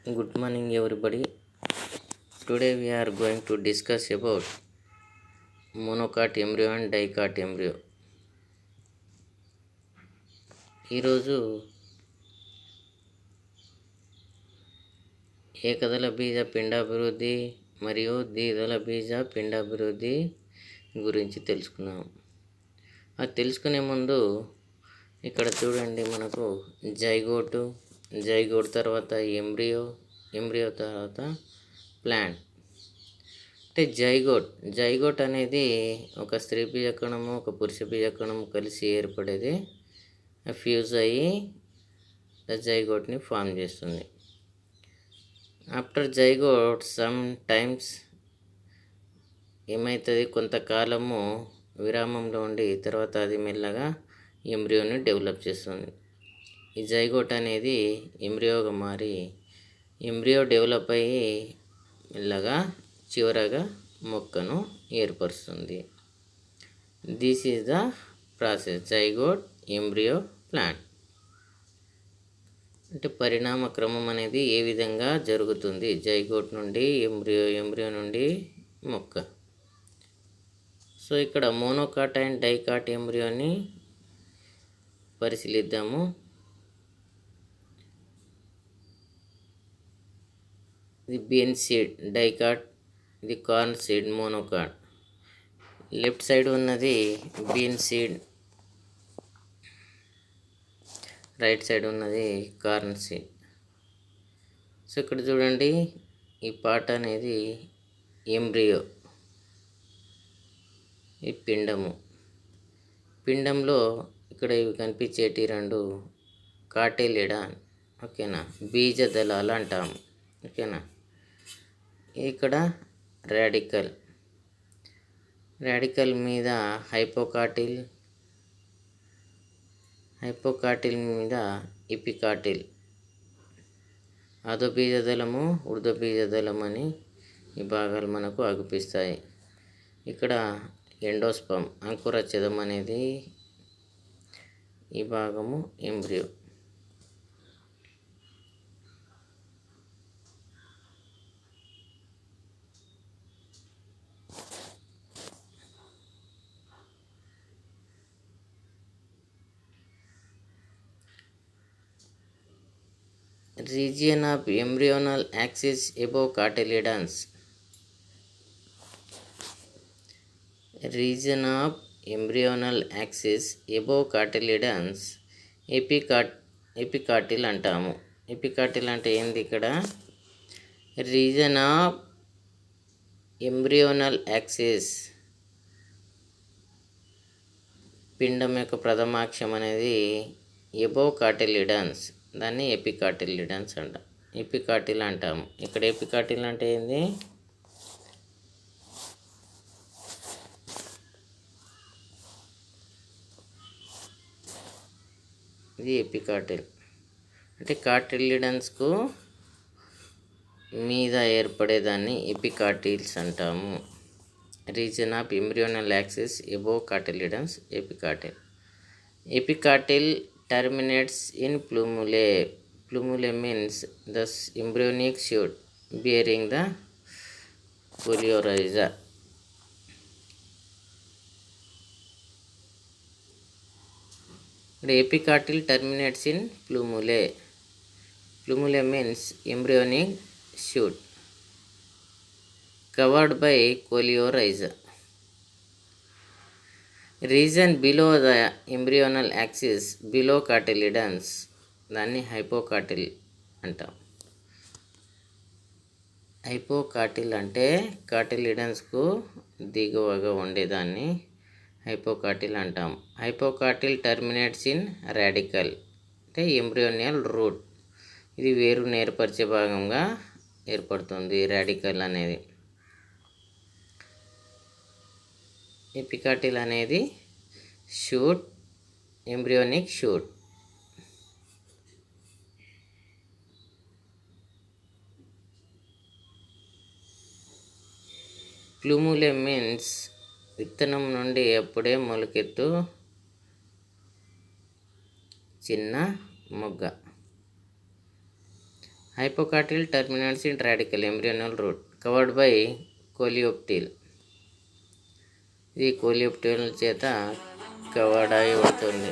Good morning, everybody. Today we are going to discuss about monocot embryo and dicot embryo. ఈరోజు ఏకదళ బీజ పిండాభివృద్ధి మరియు ద్విదళ బీజ పిండాభివృద్ధి గురించి తెలుసుకుందాం. అది తెలుసుకునే ముందు ఇక్కడ చూడండి, మనకు జైగోట్ తర్వాత ఎంబ్రియో తర్వాత ప్లాంట్. అంటే జైగోట్ అనేది ఒక స్త్రీ బీజకణము ఒక పురుష బీజకణము కలిసి ఏర్పడేది, ఫ్యూజ్ అయ్యి జైగోట్ని ఫామ్ చేస్తుంది. ఆఫ్టర్ జైగోట్ సమ్ టైమ్స్ ఏమవుతుంది, కొంతకాలము విరామంలో ఉండి తర్వాత అది మెల్లగా ఎంబ్రియోని డెవలప్ చేస్తుంది. ఈ జైగోట్ అనేది ఎంబ్రియోగా మారి ఎంబ్రియో డెవలప్ అయ్యి మెల్లగా చివరగా మొక్కను ఏర్పరుస్తుంది. This is the process zygote embryo plant. అంటే పరిణామ క్రమం అనేది ఏ విధంగా జరుగుతుంది, జైగోట్ నుండి ఎంబ్రియో నుండి మొక్క. సో ఇక్కడ మోనోకాట్ అండ్ డైకాట్ ఎంబ్రియోని పరిశీలిద్దాము. ఇది బీన్ సీడ్ డైకాట్, ఇది corn seed monocot. Left side ఉన్నది బీన్ సీడ్, రైట్ సైడ్ ఉన్నది కార్న్ సీడ్. సో ఇక్కడ చూడండి, ఈ పార్ట్ అనేది ఎంబ్రియో, ఈ పిండంలో ఇక్కడ ఇవి కనిపించేటి రెండు కాటేలిడా, ఓకేనా, బీజ దళాలు అంటాము, ఓకేనా. ఇక్కడ రాడికల్ మీద హైపోకాటిల్ మీద ఎపికాటిల్, అధో బీజదళము ఊర్ధ్వ బీజదళం అని ఈ భాగాలు మనకు అగుపిస్తాయి. ఇక్కడ ఎండోస్పర్మ్ అంకురఛదం అనేది ఈ భాగము embryo. Region of embryonal axis above cotyledons. Region of embryonal axis above cotyledons ఎపికాటిల్ అంటాము. ఎపికాటిల్ అంటే ఏంది, ఇక్కడ రీజన్ ఆఫ్ ఎంబ్రియోనల్ యాక్సిస్, పిండం యొక్క ప్రథమాక్షం అనేది ఎబోవ్ కాటిలిడన్స్, దాన్ని ఎపికాటిలిడన్స్ అంటాం, ఎపికాటిల్ అంటాము. ఇక్కడ ఎపికాటిల్ అంటే ఏంది, ఇది ఎపికాటిల్ అంటే కాటిలిడన్స్కు మీద ఏర్పడేదాన్ని ఎపికాటిల్స్ అంటాము. Region of embryonal axis above cotyledons epicotyl terminates in plumule. Plumule means the embryonic shoot bearing the coleorhiza. The epicartil terminates in plumule. Plumule means embryonic shoot covered by coleorhiza. Reason below the embryonal axis below cotyledons, దాన్ని హైపోకాటిల్ అంటాం. హైపోకాటిల్ అంటే కాటిలిడన్స్కు దిగువగా ఉండేదాన్ని హైపోకాటిల్ అంటాం. హైపోకాటిల్ terminates in radical అంటే ఎంబ్రియోనియల్ route, ఇది వేరు ఏర్పరిచే భాగంగా ఏర్పడుతుంది రాడికల్ అనేది. ఎపికాటిల్ అనేది shoot, embryonic shoot. Plumule means విత్తనం నుండి అప్పుడే మొలకెత్తు చిన్న మొగ్గ. Hypocotyl terminates in radicle embryonal root covered by coleoptile. ఇది కోలియోప్టిల్ చేత కవర్డ్ అయి ఉంటుంది.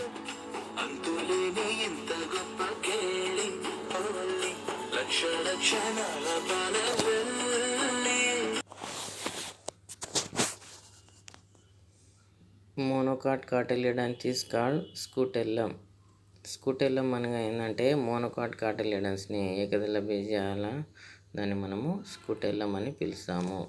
Monocot cotyledons is called scutellum. Scutellum అనగా ఏంటంటే మోనోకాట్ కాటిలిడన్స్ని ఏకదళ బీజాల దాన్ని మనము స్కూటెల్లం అని పిలుస్తాము.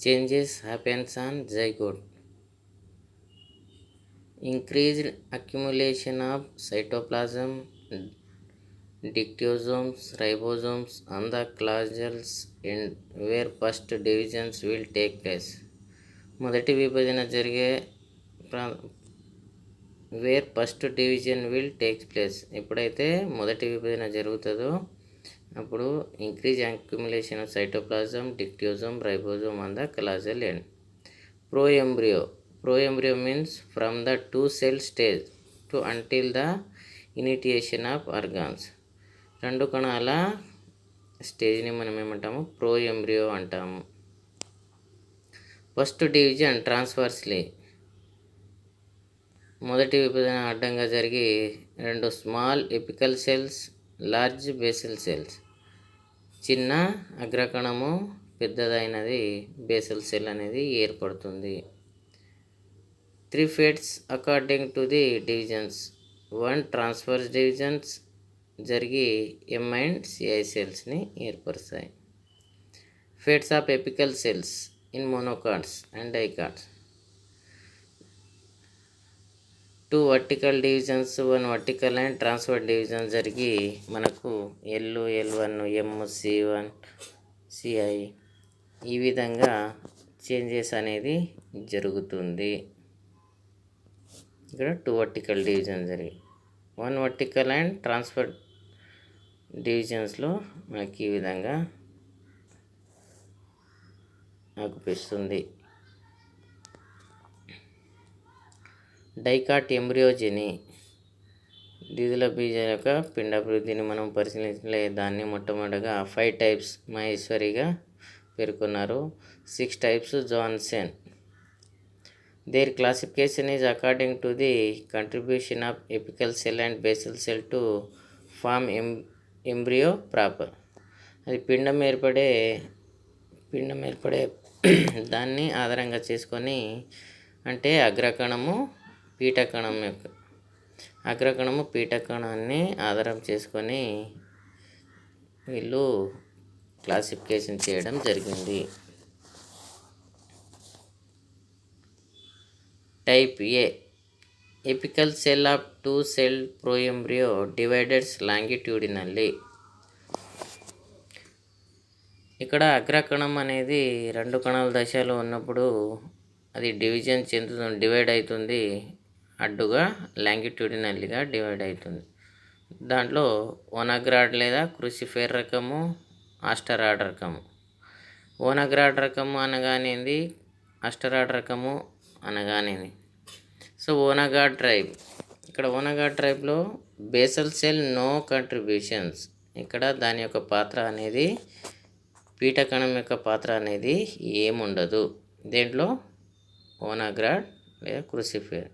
Changes happens on zygote. Increased accumulation of cytoplasm, dictyosomes, ribosomes on the clausels end where first divisions will take place. మొదటి విభజన జరిగే where first division will take place. ఎప్పుడైతే మొదటి విభజన జరుగుతుందో అప్పుడు increase accumulation of cytoplasm, dictyosome, ribosome on the chalazal end. Proembryo means from the 2 cell stage to until the initiation of organs. 2 కణాల స్టేజ్ని మనం ఏమంటాము? ప్రోఎంబ్రియో అంటాము. ఫస్ట్ డివిజన్ ట్రాన్స్వర్స్లీ, మొదటి విభజన అడ్డంగా జరిగి 2 small apical cells, large basal cells, చిన్న అగ్రకణము, పెద్దదైనది బేసల్ సెల్ అనేది ఏర్పడుతుంది. 3 fates according to the divisions. 1 transfers divisions జరిగి ఎమ్ అండ్ సిఐ సెల్స్ని ఏర్పరుస్తాయి. Fates of apical cells in monocots and dicots. 2 vertical divisions, 1 vertical and transfer division జరిగి మనకు L1, M, C1, CI ఈ విధంగా changes అనేది జరుగుతుంది. ఇక్కడ 2 వర్టికల్ డివిజన్ జరిగి 1 వర్టికల్ అండ్ ట్రాన్స్ఫర్ డివిజన్స్లో మనకి ఈ విధంగా ఆకుపిస్తుంది. డైకాట్ ఎంబ్రియోజెనీ, ద్విదళ బీజాల యొక్క పిండాభివృద్ధిని మనం పరిశీలించలే. దాన్ని మొట్టమొదటిగా 5 types మహేశ్వరిగా పేర్కొన్నారు. 6 types Johnson. Their classification is according to the contribution of apical cell and basal cell to form embryo proper. అది పిండం ఏర్పడే దాన్ని ఆధారంగా చేసుకొని, అంటే అగ్రకణము పీఠకణాన్ని ఆధారం చేసుకొని వీళ్ళు క్లాసిఫికేషన్ చేయడం జరిగింది. Type A, apical cell of 2 cell proembryo divides longitudinally. ఇక్కడ అగ్రకణం అనేది 2 కణాల దశలో ఉన్నప్పుడు అది డివైడ్ అవుతుంది. అడ్డుగా లాంగిట్యూడినల్లీగా డివైడ్ అవుతుంది. దాంట్లో ఓనాగ్రాడ్ లేదా క్రూసిఫేర్ రకము, ఆస్టరాడ్ రకము. ఓనాగ్రాడ్ రకము అనగానేది, ఆస్టరాడ్ రకము అనగానేది. సో ఓనాగాడ్ ట్రైబ్, ఇక్కడ ఓనాగాడ్ ట్రైబ్లో బేసల్ సెల్ నో కంట్రిబ్యూషన్స్. ఇక్కడ దాని యొక్క పాత్ర అనేది, పీఠకణం యొక్క పాత్ర అనేది ఏముండదు దేంట్లో, ఓనాగ్రాడ్ లేదా క్రూసిఫేర్.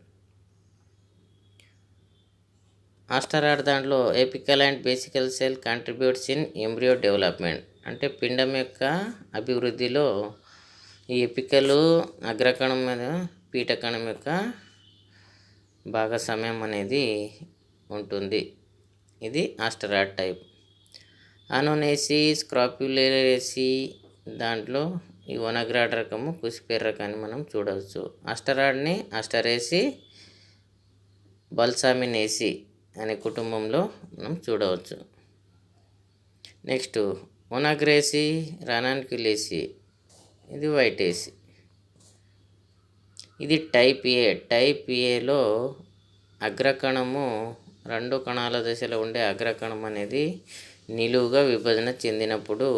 ఆస్టరాడ్ దాంట్లో ఎపికల్ అండ్ బేసికల్ cell contributes in embryo development. అంటే పిండం యొక్క అభివృద్ధిలో ఈ ఎపికలు, అగ్రకణం మీద పీఠకణం యొక్క భాగస్వామ్యం అనేది ఉంటుంది. ఇది ఆస్టరాడ్ టైప్. అనోనేసి, స్క్రాప్యులేసి, దాంట్లో ఈ ఒనగ్రాడ్ రకము క్రూసిఫేర్ రకాన్ని మనం చూడవచ్చు. అస్టరాడ్ని అస్టరేసి బల్సామినేసి అనే కుటుంబంలో మనం చూడవచ్చు. నెక్స్ట్ ఒనాగ్రేసి రానాన్క్యులేసి, ఇది వైటేసి. ఇది టైప్ ఏ. టైప్ ఏలో అగ్రకణము 2 కణాల దశలో ఉండే అగ్రకణం అనేది నిలువుగా విభజన చెందినప్పుడు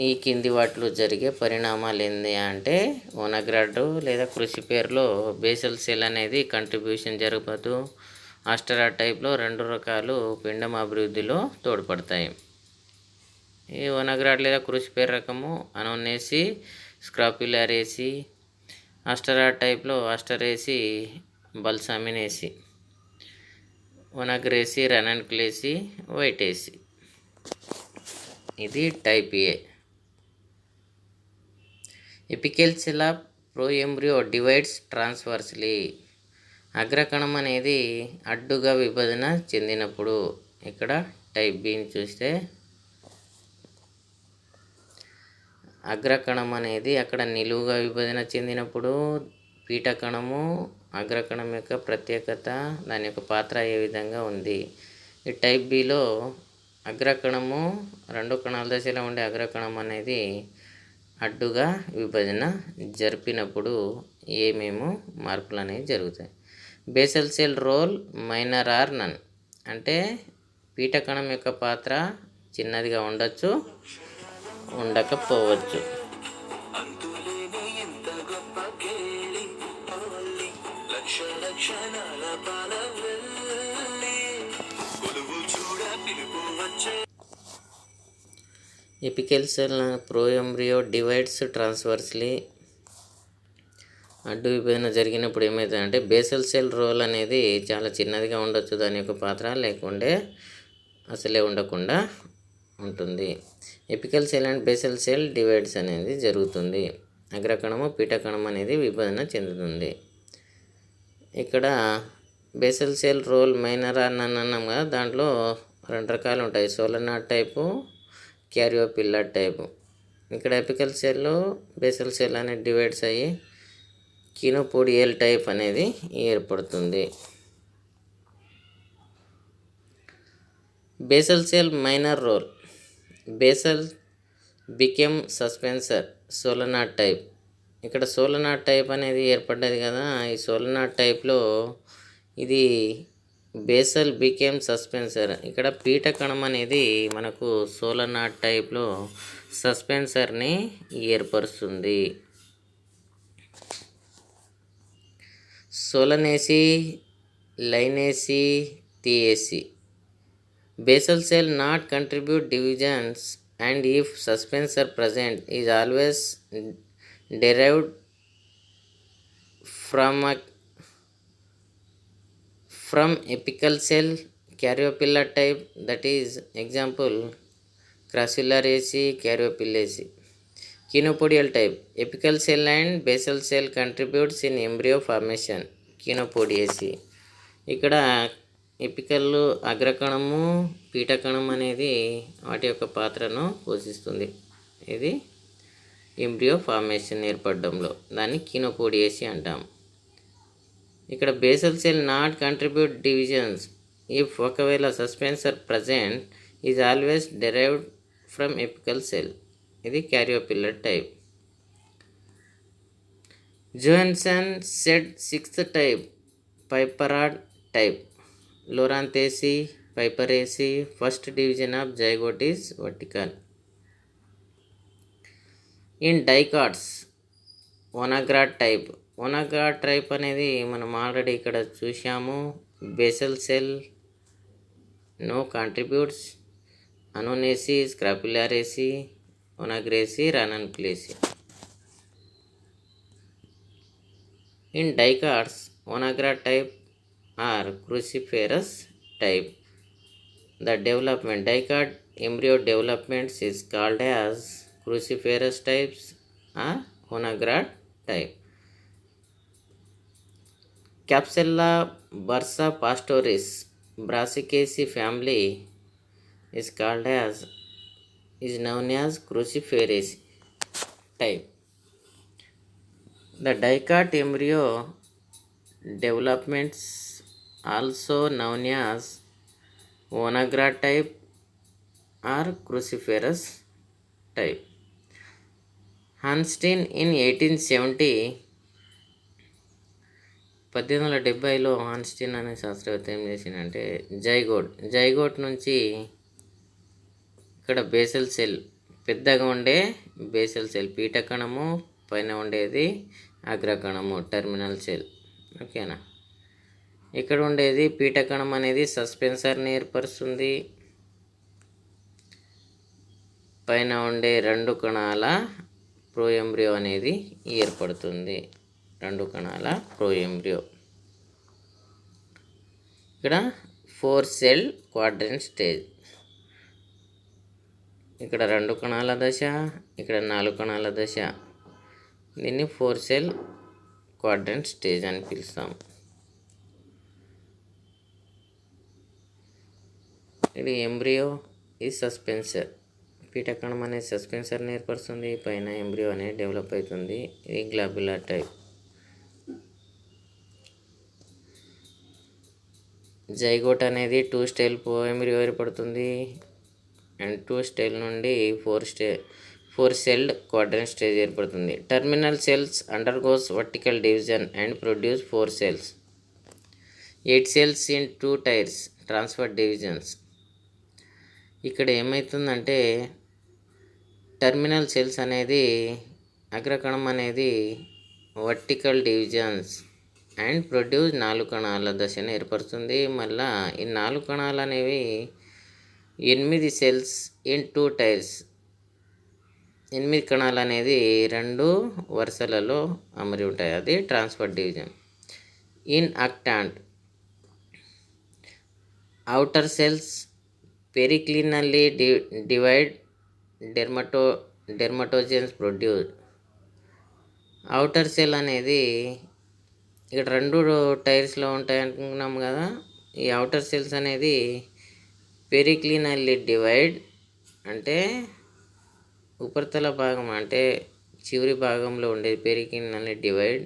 ఈ కింది వాటిలో జరిగే పరిణామాలు ఏంది అంటే ఒనగ్రాడ్ లేదా క్రూసిఫేర్లో బేసల్ సెల్ అనేది కంట్రిబ్యూషన్ జరగదు. ఆస్టరాడ్ టైప్లో 2 రకాలు పిండం అభివృద్ధిలో తోడ్పడతాయి. ఈ ఒనగ్రాడ్ లేదా క్రూసిఫేర్ రకము అనోనేసి స్క్రాప్యులారేసి, ఆస్టరాడ్ టైప్లో ఆస్టరేసి బల్సామినేసి, ఒనగ్రేసి రానాన్క్యులేసి, వైటేసి. ఇది type A. Apical cell of proembryo divides transversely. అగ్రకణం అనేది అడ్డుగా విభజన చెందినప్పుడు, ఇక్కడ టైప్ బిని చూస్తే అగ్రకణం అనేది అక్కడ నిలువుగా విభజన చెందినప్పుడు పీఠకణము అగ్రకణం యొక్క ప్రత్యేకత, దాని యొక్క పాత్ర ఏ విధంగా ఉంది. ఈ టైప్ బిలో అగ్రకణము 2 కణాల దశలో ఉండే అగ్రకణం అనేది అడ్డుగా విభజన జరిపినప్పుడు ఏమేమో మార్పులు అనేవి జరుగుతాయి. Basal cell role minor or none, అంటే పీఠకణం యొక్క పాత్ర చిన్నదిగా ఉండొచ్చు, ఉండకపోవచ్చు. Apical cell proembryo divides transversely. అడ్డు విభజన జరిగినప్పుడు ఏమవుతుందంటే బేసల్ సెల్ రోల్ అనేది చాలా చిన్నదిగా ఉండొచ్చు, దాని యొక్క పాత్ర లేకుండే అసలే ఉండకుండా ఉంటుంది. Apical cell and basal cell divides అనేది జరుగుతుంది. అగ్రకణము పీఠకణం అనేది విభజన చెందుతుంది. ఇక్కడ basal cell role minor or none అన్నాం కదా, దాంట్లో 2 రకాలు ఉంటాయి, సోలనాడ్ టైపు, క్యారియోపిల్లర్ టైపు. ఇక్కడ ఎపికల్ సెల్ బేసల్ సెల్ అనేది డివైడ్స్ అయ్యి కినోపోడియల్ టైప్ అనేది ఏర్పడుతుంది. Basal cell minor role. Basal become suspensor solanad type. ఇక్కడ సోలనాడ్ టైప్ అనేది ఏర్పడ్డది కదా, ఈ సోలనాడ్ టైప్లో ఇది బేసల్ బికెమ్ సస్పెన్సర్. ఇక్కడ పీఠకణం అనేది మనకు సోలనాడ్ టైప్లో సస్పెన్సర్ని ఏర్పరుస్తుంది. సోలనేసి, లైనేసి, థియేసి. Basal cell not contribute divisions, and if suspensor present is always derived from apical cell caryopilla type, that is example Crassulaceae, Caryophyllaceae. Kinopodial type. Apical cell and basal cell contributes in embryo formation. Kinopodiaceae. ఇక్కడ apical అగ్రకణము పీఠకణం అనేది వాటి యొక్క పాత్రను పోషిస్తుంది. ఇది embryo formation ఏర్పడడంలో, దాన్ని Chenopodiaceae అంటాం. ఇక్కడ basal cell not contribute divisions if ఒకవేళ suspensor present is always derived from apical cell. ఇది caryophyllad type. Johansen said 6th type piperad type. Loranthaceae, Piperaceae. First division of zygote is vertical. In dicots onagrad type. Onagrad type అనేది మనం already ఇక్కడ చూసాము. Basal cell no contributes, Annonaceae, Scrophulariaceae, Onagraceae, Ranunculaceae. In dicots onagrad type are cruciferous type. The development dicot embryo developments is called as cruciferous types or onograd type. Capsella bursa pastoris Brassicaceae family is called as is known as cruciferous type. The dicot embryo developments also known as onagra type or cruciferous type. Hanstein in 1870 1870లో హాన్స్టీన్ అనే శాస్త్రవేత్త ఏం చేసిందంటే zygote నుంచి ఇక్కడ basal cell పెద్దగా ఉండే basal cell పీఠకణము పైన ఉండేది అగ్రకణము టెర్మినల్ సెల్. ఓకేనా. ఇక్కడ ఉండేది పీఠకణం అనేది సస్పెన్సర్ని ఏర్పరుస్తుంది. పైన ఉండే 2 కణాల ప్రోఎంబ్రియో అనేది ఏర్పడుతుంది. 2 కణాల ప్రోఎంబ్రియో. ఇక్కడ 4 సెల్ క్వాడ్రంట్ స్టేజ్. ఇక్కడ 2 కణాల దశ, ఇక్కడ 4 కణాల దశ. దీన్ని 4 సెల్ క్వాడ్రంట్ స్టేజ్ అని పిలుస్తాం. ఇది ఎంబ్రియో, ఇది సస్పెన్సర్. పీఠకణం అనేది సస్పెన్సర్ని ఏర్పరుస్తుంది. పైన ఎంబ్రియో అనేది డెవలప్ అవుతుంది. ఇది గ్లాబ్యులర్ టైప్. జైగోట్ అనేది 2 స్టైల్ ఎంబ్రియో ఏర్పడుతుంది. అండ్ 2 స్టైల్ నుండి 4 సెల్డ్ క్వాడ్రంట్ స్టేజ్ ఏర్పడుతుంది. Terminal cells undergoes vertical division and produce 4 cells. 8 cells in 2 tyres transfer divisions. ఇక్కడ ఏమవుతుందంటే టర్మినల్ సెల్స్ అనేది అగ్రకణం అనేది వర్టికల్ డివిజన్స్ అండ్ ప్రొడ్యూస్ 4 కణాల దశను ఏర్పరుస్తుంది. మళ్ళీ ఈ 4 కణాలు అనేవి 8 సెల్స్ ఇన్ 2 టైర్స్. 8 కణాలు అనేది 2 వరుసలలో అమరి ఉంటాయి. అది transfer division. In octant outer cells periclinally divide dermatogens produced. Outer cell అనేది ఇక్కడ 2 టైర్స్లో ఉంటాయి అనుకున్నాం కదా. ఈ అవుటర్ సెల్స్ అనేది పెరిక్లినల్లీ డివైడ్ అంటే ఉపరితల భాగం అంటే చివరి భాగంలో ఉండేది పెరిక్లినల్లీ డివైడ్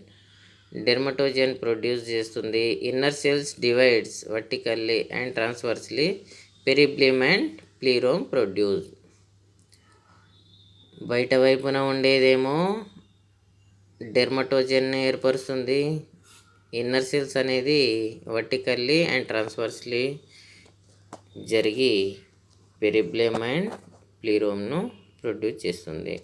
డెర్మటోజెన్ ప్రొడ్యూస్ చేస్తుంది. Inner cells divides vertically and transversely periblem and plerome produce. బయట వైపున ఉండేదేమో డెర్మటోజెన్ని ఏర్పరుస్తుంది. ఇన్నర్ సెల్స్ అనేది వర్టికల్లీ అండ్ ట్రాన్స్వర్స్లీ జరిగి పెరిబ్లిమ్ అండ్ ప్లీరోమ్ను ప్రొడ్యూస్ చేస్తుంది.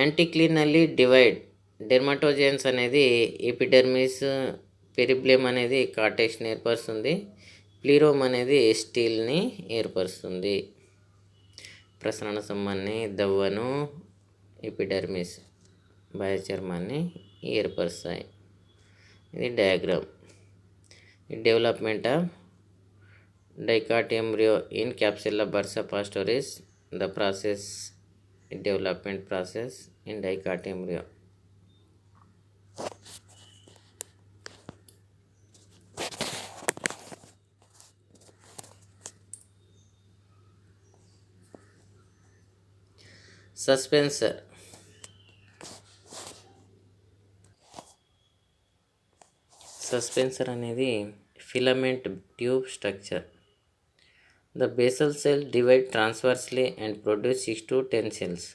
యాంటిక్లినల్లీ డివైడ్ డెర్మటోజెన్స్ అనేది ఎపిడెర్మిస్, పెరిబ్లిమ్ అనేది కార్టెక్స్ని ఏర్పరుస్తుంది. ప్లీరోమ్ అనేది స్టీల్ని ఏర్పరుస్తుంది. ప్రసరణ సంబంధాన్ని దవ్వను ఎపిడెర్మిస్ బాహ్య చర్మాన్ని ఏర్పరుస్తాయి. ఇది diagram. Development of dicot embryo in Capsella bursa pastoris. The process development process in dicot embryo. Suspensor అనేది filament tube structure. The basal cell divide transversely and produce 6 to 10 cells.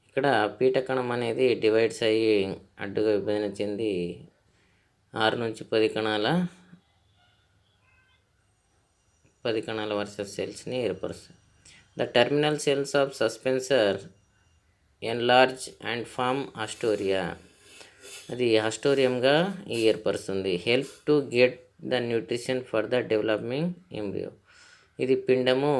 ఇక్కడ పీఠకణం అనేది డివైడ్స్ అయ్యి అడ్డుగా విభజన చెంది 6 నుంచి 10 కణాల వరుస సెల్స్ని ఏర్పరుస్తుంది. The terminal cells of suspensor enlarge and form haustoria. అది ఆస్టోరియంగా ఏర్పరుస్తుంది. Help to get the nutrition for the developing embryo. ఇది పిండము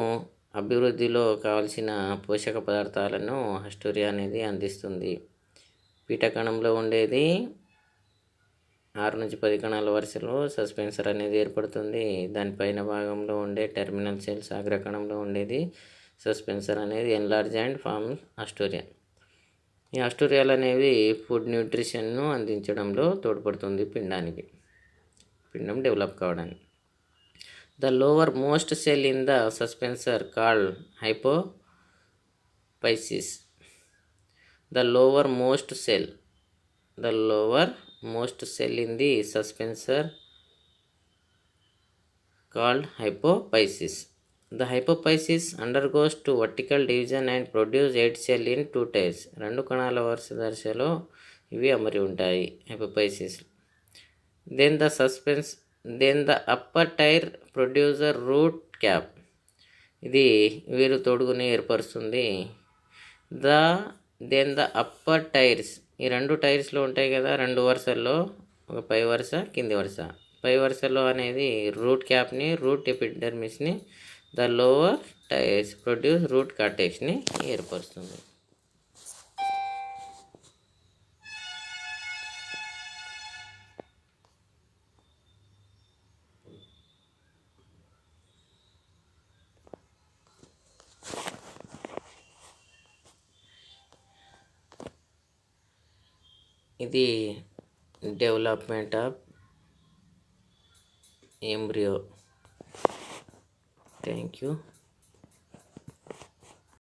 అభివృద్ధిలో కావలసిన పోషక పదార్థాలను ఆస్టోరియా అనేది అందిస్తుంది. పీఠకణంలో ఉండేది 6 నుంచి 10 కణాల వరుసలో సస్పెన్సర్ అనేది ఏర్పడుతుంది. దానిపైన భాగంలో ఉండే టెర్మినల్ సెల్స్ అగ్రకణంలో ఉండేది సస్పెన్సర్ అనేది ఎన్లార్జ్ అండ్ ఫామ్ ఆస్టోరియా. ఈ ఆస్టోరియాలు అనేవి ఫుడ్ న్యూట్రిషన్ను అందించడంలో తోడ్పడుతుంది పిండం డెవలప్ కావడానికి. The lower most cell in the suspensor called hypophysis. The lower most cell in the suspensor called hypophysis. The hypophysis undergoes to vertical division and produce 8 cells in 2 tiers. 2 కణాల వరుస దశలో ఇవి అమరి ఉంటాయి hypophysis. Then the upper tier produce a root cap. ఇది వేరు తొడుగుని ఏర్పరుస్తుంది. Then the upper tyres, ఈ 2 టైర్స్లో ఉంటాయి కదా, 2 వరుసల్లో, ఒక పై వరుస కింది వరుస. పై వరుసలో అనేది రూట్ క్యాప్ని, రూట్ ఎపిడర్మిస్ని, the lower tiers produce root కార్టెక్స్ని ఏర్పరుస్తుంది. ఇది development of embryo. Thank you.